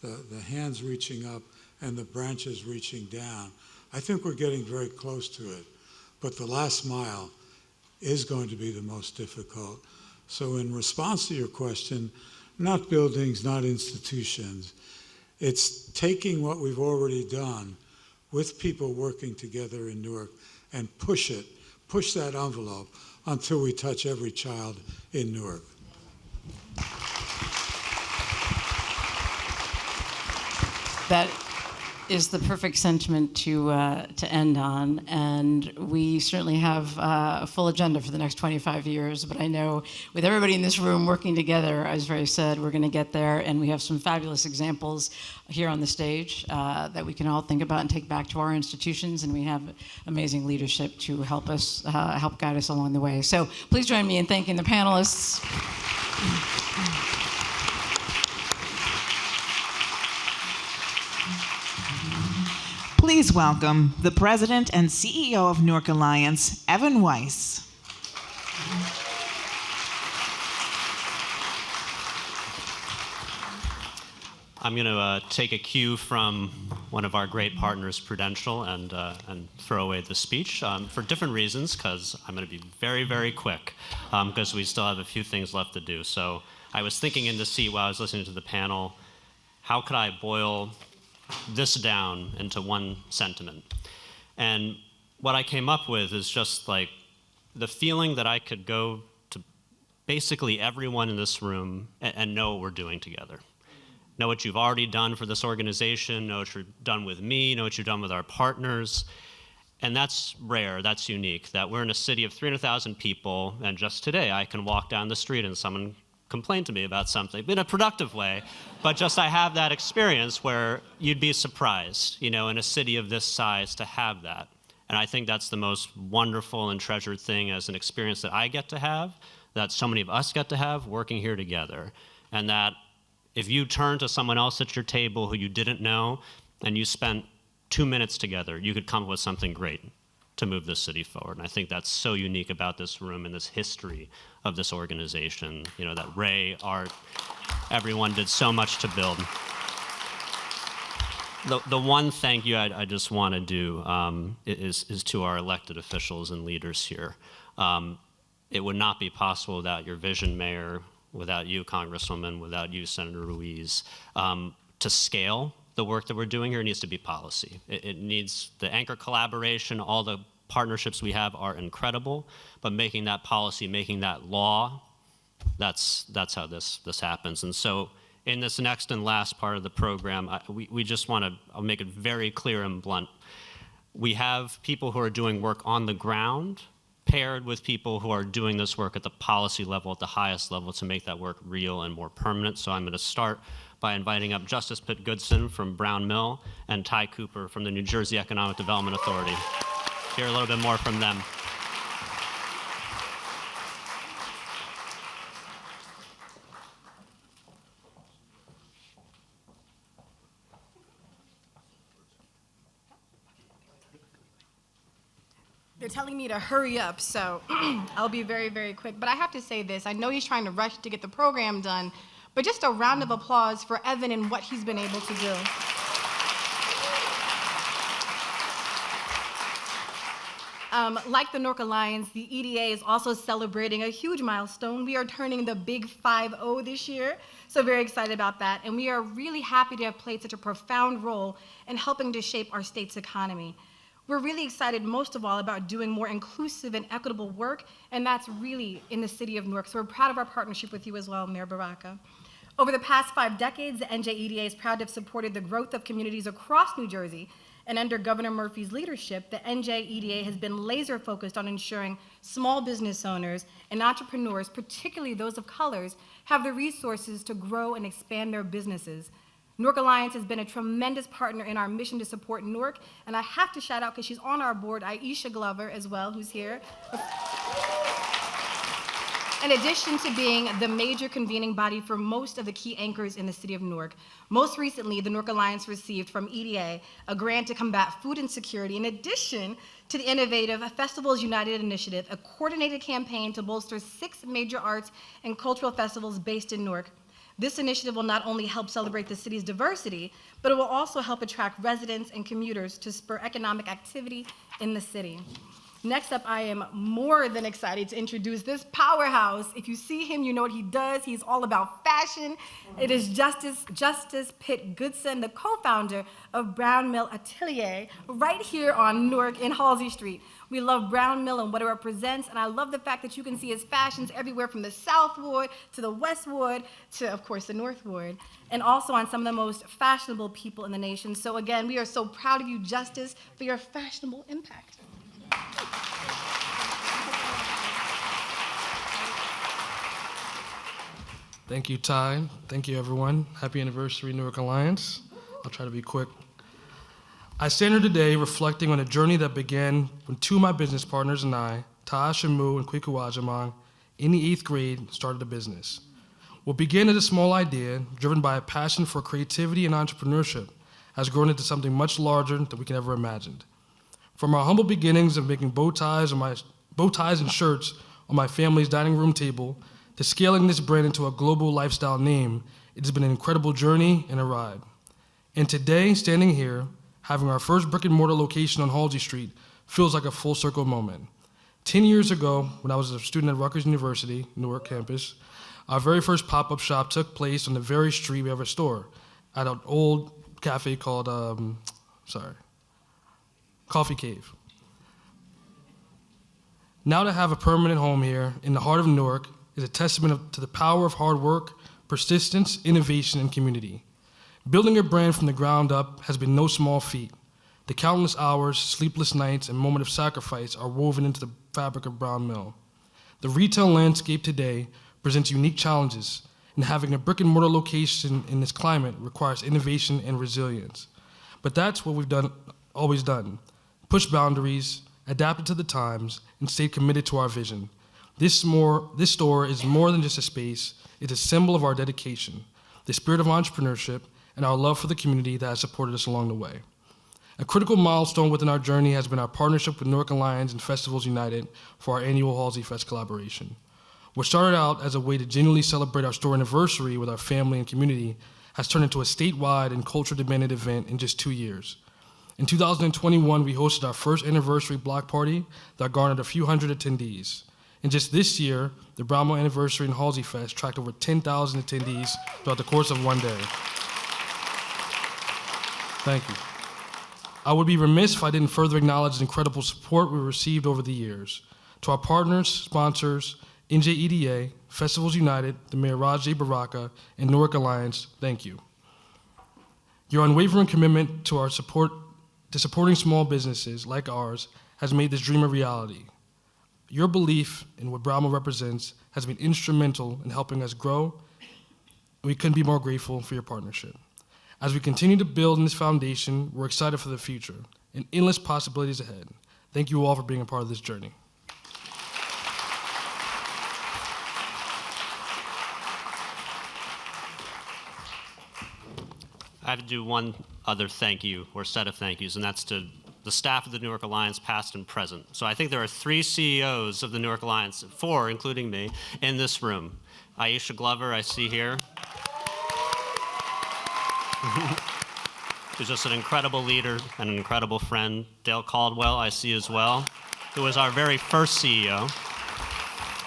the hands reaching up and the branches reaching down. I think we're getting very close to it, but the last mile is going to be the most difficult. So in response to your question, not buildings, not institutions, it's taking what we've already done with people working together in Newark and push that envelope until we touch every child in Newark. That is the perfect sentiment to end on, and we certainly have a full agenda for the next 25 years, but I know with everybody in this room working together, as Ray said, we're going to get there, and we have some fabulous examples here on the stage that we can all think about and take back to our institutions, and we have amazing leadership to help us, help guide us along the way. So please join me in thanking the panelists. Please welcome the President and CEO of Newark Alliance, Evan Weiss. I'm going to take a cue from one of our great partners, Prudential, and throw away the speech for different reasons, because I'm going to be very, very quick, because we still have a few things left to do. So I was thinking in the seat while I was listening to the panel, how could I boil this down into one sentiment? And what I came up with is just like the feeling that I could go to basically everyone in this room and know what we're doing together. Know what you've already done for this organization, know what you've done with me, know what you've done with our partners. And that's rare, that's unique, that we're in a city of 300,000 people, and just today I can walk down the street and someone complain to me about something in a productive way, but just I have that experience where you'd be surprised, in a city of this size to have that. And I think that's the most wonderful and treasured thing as an experience that I get to have, that so many of us get to have working here together. And that if you turn to someone else at your table who you didn't know and you spent 2 minutes together, you could come up with something great to move this city forward. And I think that's so unique about this room and this history of this organization, that Ray, Art, everyone did so much to build. The one thank you I just want to do is to our elected officials and leaders here. It would not be possible without your vision, Mayor, without you, Congresswoman, without you, Senator Ruiz. To scale the work that we're doing here, it needs to be policy. It needs the anchor collaboration, all the partnerships we have are incredible, but making that policy, making that law, that's how this happens. And so in this next and last part of the program, we just want to, I'll make it very clear and blunt. We have people who are doing work on the ground paired with people who are doing this work at the policy level, at the highest level, to make that work real and more permanent. So I'm going to start by inviting up Justice Pitt Goodson from Brown Mill and Ty Cooper from the New Jersey Economic Development Authority. Hear a little bit more from them. They're telling me to hurry up, so I'll be very, very quick. But I have to say this. I know he's trying to rush to get the program done, but just a round of applause for Evan and what he's been able to do. Like the Newark Alliance, the EDA is also celebrating a huge milestone. We are turning the big 5-0 this year, so very excited about that. And we are really happy to have played such a profound role in helping to shape our state's economy. We're really excited, most of all, about doing more inclusive and equitable work, and that's really in the city of Newark. So we're proud of our partnership with you as well, Mayor Baraka. Over the past 5 decades, the NJEDA is proud to have supported the growth of communities across New Jersey. And under Governor Murphy's leadership, the NJEDA has been laser focused on ensuring small business owners and entrepreneurs, particularly those of colors, have the resources to grow and expand their businesses. Newark Alliance has been a tremendous partner in our mission to support Newark, and I have to shout out, because she's on our board, Aisha Glover as well, who's here. In addition to being the major convening body for most of the key anchors in the city of Newark. Most recently, the Newark Alliance received from EDA a grant to combat food insecurity, in addition to the innovative Festivals United initiative, a coordinated campaign to bolster 6 major arts and cultural festivals based in Newark. This initiative will not only help celebrate the city's diversity, but it will also help attract residents and commuters to spur economic activity in the city. Next up, I am more than excited to introduce this powerhouse. If you see him, you know what he does. He's all about fashion. It is Justice Pitt Goodson, the co-founder of Brown Mill Atelier, right here on Newark in Halsey Street. We love Brown Mill and what it represents, and I love the fact that you can see his fashions everywhere from the South Ward to the West Ward to, of course, the North Ward, and also on some of the most fashionable people in the nation. So again, we are so proud of you, Justice, for your fashionable impact. Thank you, Ty. Thank you, everyone. Happy anniversary, Newark Alliance. I'll try to be quick. I stand here today reflecting on a journey that began when 2 of my business partners and I, Ta Shamu and Kwiku Ajamang, in the 8th grade, started a business. What began as a small idea, driven by a passion for creativity and entrepreneurship, has grown into something much larger than we can ever imagined. From our humble beginnings of making bow ties and shirts on my family's dining room table, to scaling this brand into a global lifestyle name, it has been an incredible journey and a ride. And today, standing here, having our first brick and mortar location on Halsey Street feels like a full circle moment. 10 years ago, when I was a student at Rutgers University, Newark campus, our very first pop-up shop took place on the very street we have a store, at an old cafe called, Coffee Cave. Now to have a permanent home here in the heart of Newark is a testament to the power of hard work, persistence, innovation, and community. Building a brand from the ground up has been no small feat. The countless hours, sleepless nights, and moment of sacrifice are woven into the fabric of Brown Mill. The retail landscape today presents unique challenges, and having a brick and mortar location in this climate requires innovation and resilience. But that's what we've always done. Push boundaries, adapted to the times, and stayed committed to our vision. This store is more than just a space. It's a symbol of our dedication, the spirit of entrepreneurship, and our love for the community that has supported us along the way. A critical milestone within our journey has been our partnership with Newark Alliance and Festivals United for our annual Halsey Fest collaboration. What started out as a way to genuinely celebrate our store anniversary with our family and community has turned into a statewide and culture-demanded event in just 2 years. In 2021, we hosted our first anniversary block party that garnered a few hundred attendees. And just this year, the Brown Mill Anniversary and Halsey Fest tracked over 10,000 attendees throughout the course of one day. Thank you. I would be remiss if I didn't further acknowledge the incredible support we received over the years. To our partners, sponsors, NJEDA, Festivals United, the Mayor Raj J. Baraka, and Newark Alliance, thank you. Your unwavering commitment to supporting small businesses like ours has made this dream a reality. Your belief in what Brown Mill represents has been instrumental in helping us grow, and we couldn't be more grateful for your partnership. As we continue to build on this foundation, we're excited for the future and endless possibilities ahead. Thank you all for being a part of this journey. I have to do one other thank you or set of thank yous, and that's to the staff of the Newark Alliance, past and present. So I think there are 3 CEOs of the Newark Alliance, 4, including me, in this room. Aisha Glover, I see here. Who's just an incredible leader and an incredible friend. Dale Caldwell, I see as well, who was our very first CEO.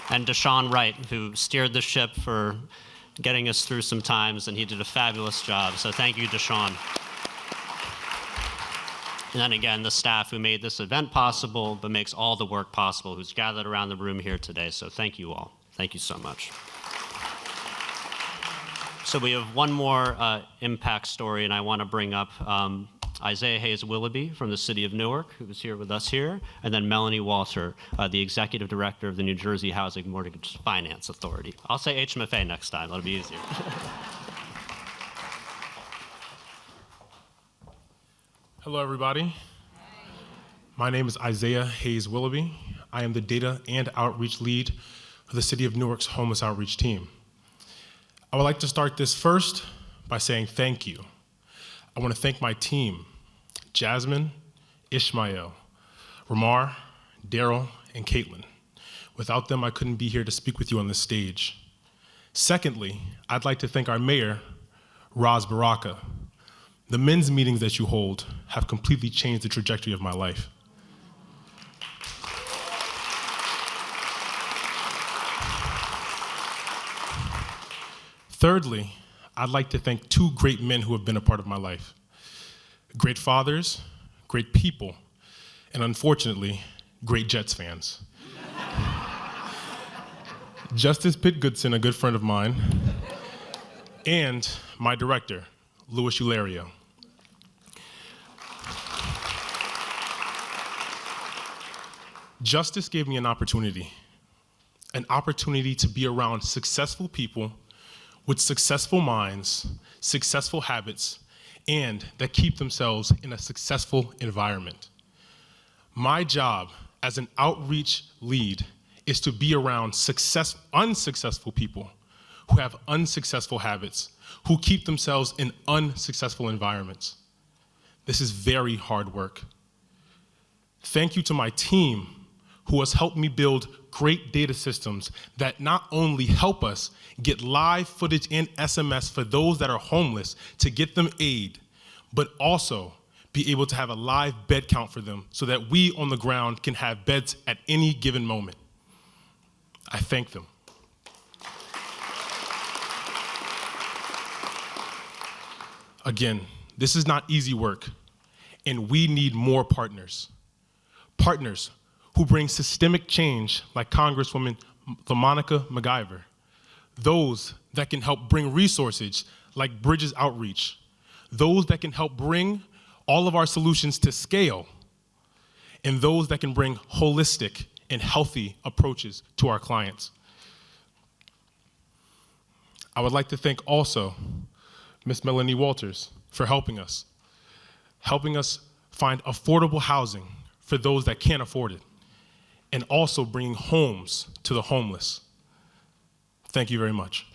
And Deshaun Wright, who steered the ship for getting us through some times, and he did a fabulous job. So thank you, Deshaun. And then again, the staff who made this event possible, but makes all the work possible, who's gathered around the room here today. So thank you all. Thank you so much. So we have one more impact story, and I want to bring up Isaiah Hayes Willoughby from the city of Newark, who is here with us here, and then Melanie Walter, the executive director of the New Jersey Housing Mortgage Finance Authority. I'll say HMFA next time, that'll be easier. Hello, everybody. My name is Isaiah Hayes Willoughby. I am the data and outreach lead for the city of Newark's homeless outreach team. I would like to start this first by saying thank you. I want to thank my team, Jasmine, Ishmael, Ramar, Daryl, and Caitlin. Without them, I couldn't be here to speak with you on this stage. Secondly, I'd like to thank our mayor, Raz Baraka. The men's meetings that you hold have completely changed the trajectory of my life. Thirdly, I'd like to thank 2 great men who have been a part of my life. Great fathers, great people, and unfortunately, great Jets fans. Justice Pitt Goodson, a good friend of mine, and my director, Louis Ulario. Justice gave me an opportunity to be around successful people with successful minds, successful habits, and that keep themselves in a successful environment. My job as an outreach lead is to be around unsuccessful people who have unsuccessful habits, who keep themselves in unsuccessful environments. This is very hard work. Thank you to my team who has helped me build great data systems that not only help us get live footage and SMS for those that are homeless to get them aid, but also be able to have a live bed count for them so that we on the ground can have beds at any given moment. I thank them. Again, this is not easy work, and we need more partners. Partners who bring systemic change like Congresswoman LaMonica MacGyver. Those that can help bring resources like Bridges Outreach. Those that can help bring all of our solutions to scale. And those that can bring holistic and healthy approaches to our clients. I would like to thank also Ms. Melanie Walters for helping us find affordable housing for those that can't afford it, and also bringing homes to the homeless. Thank you very much.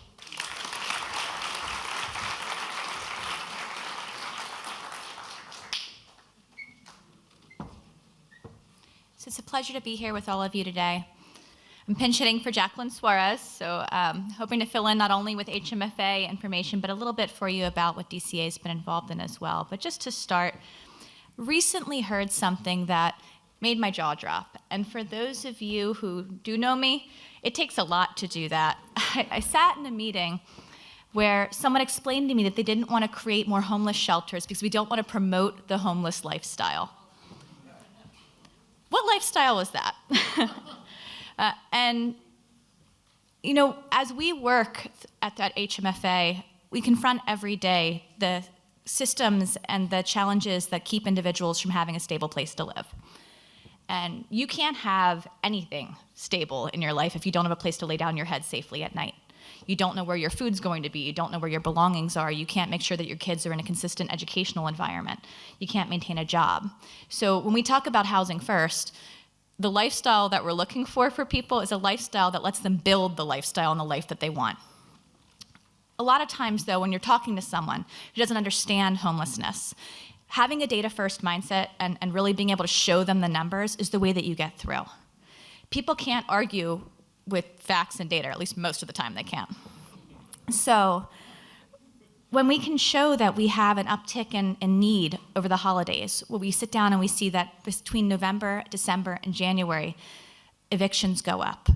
So it's a pleasure to be here with all of you today. I'm pinch hitting for Jacqueline Suarez, so hoping to fill in not only with HMFA information, but a little bit for you about what DCA has been involved in as well. But just to start, recently heard something that made my jaw drop. And for those of you who do know me, it takes a lot to do that. I sat in a meeting where someone explained to me that they didn't want to create more homeless shelters because we don't want to promote the homeless lifestyle. What lifestyle was that? And, you know, as we work at that HMFA, we confront every day the systems and the challenges that keep individuals from having a stable place to live. And you can't have anything stable in your life if you don't have a place to lay down your head safely at night. You don't know where your food's going to be. You don't know where your belongings are. You can't make sure that your kids are in a consistent educational environment. You can't maintain a job. So when we talk about housing first, the lifestyle that we're looking for people is a lifestyle that lets them build the lifestyle and the life that they want. A lot of times, though, when you're talking to someone who doesn't understand homelessness, having a data-first mindset and really being able to show them the numbers is the way that you get through. People can't argue with facts and data, or at least most of the time they can't. So when we can show that we have an uptick in need over the holidays, where we sit down and we see that between November, December, and January, evictions go up,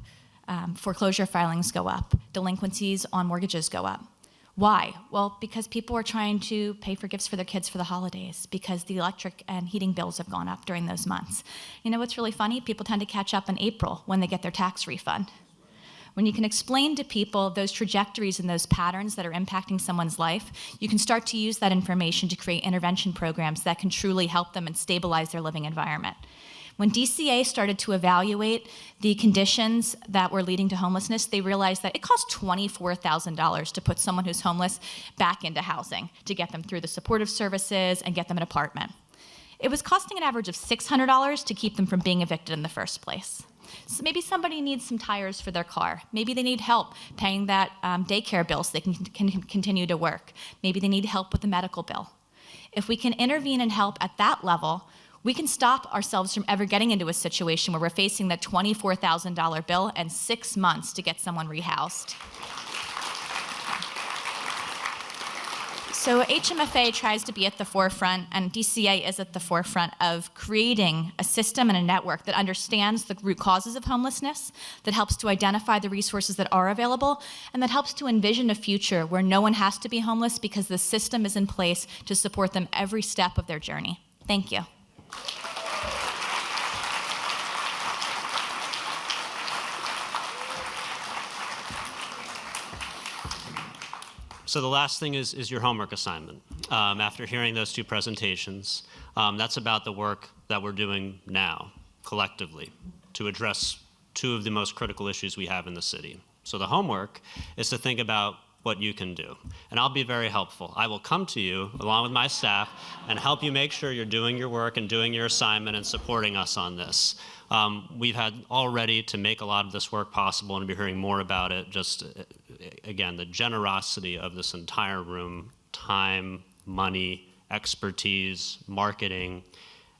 foreclosure filings go up, delinquencies on mortgages go up. Why? Well, because people are trying to pay for gifts for their kids for the holidays, because the electric and heating bills have gone up during those months. You know what's really funny? People tend to catch up in April when they get their tax refund. When you can explain to people those trajectories and those patterns that are impacting someone's life, you can start to use that information to create intervention programs that can truly help them and stabilize their living environment. When DCA started to evaluate the conditions that were leading to homelessness, they realized that it costs $24,000 to put someone who's homeless back into housing, to get them through the supportive services and get them an apartment. It was costing an average of $600 to keep them from being evicted in the first place. So maybe somebody needs some tires for their car. Maybe they need help paying that daycare bill so they can continue to work. Maybe they need help with the medical bill. If we can intervene and help at that level, we can stop ourselves from ever getting into a situation where we're facing that $24,000 bill and 6 months to get someone rehoused. So HMFA tries to be at the forefront, and DCA is at the forefront of creating a system and a network that understands the root causes of homelessness, that helps to identify the resources that are available, and that helps to envision a future where no one has to be homeless because the system is in place to support them every step of their journey. Thank you. So the last thing is your homework assignment. After hearing those two presentations, that's about the work that we're doing now, collectively, to address two of the most critical issues we have in the city. So the homework is to think about what you can do. And I'll be very helpful. I will come to you, along with my staff, and help you make sure you're doing your work and doing your assignment and supporting us on this. We've had already to make a lot of this work possible, and we'll be hearing more about it. Just, again, the generosity of this entire room, time, money, expertise, marketing.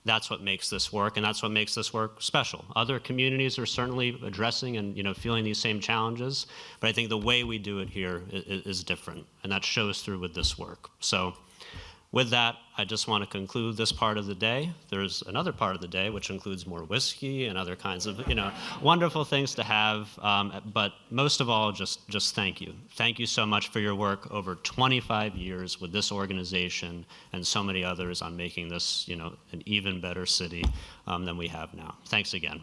That's what makes this work, and that's what makes this work special. Other communities are certainly addressing and feeling these same challenges, but I think the way we do it here is different, and that shows through with this work. So with that, I just want to conclude this part of the day. There's another part of the day which includes more whiskey and other kinds of wonderful things to have, but most of all, just thank you. Thank you so much for your work over 25 years with this organization and so many others on making this an even better city than we have now. Thanks again.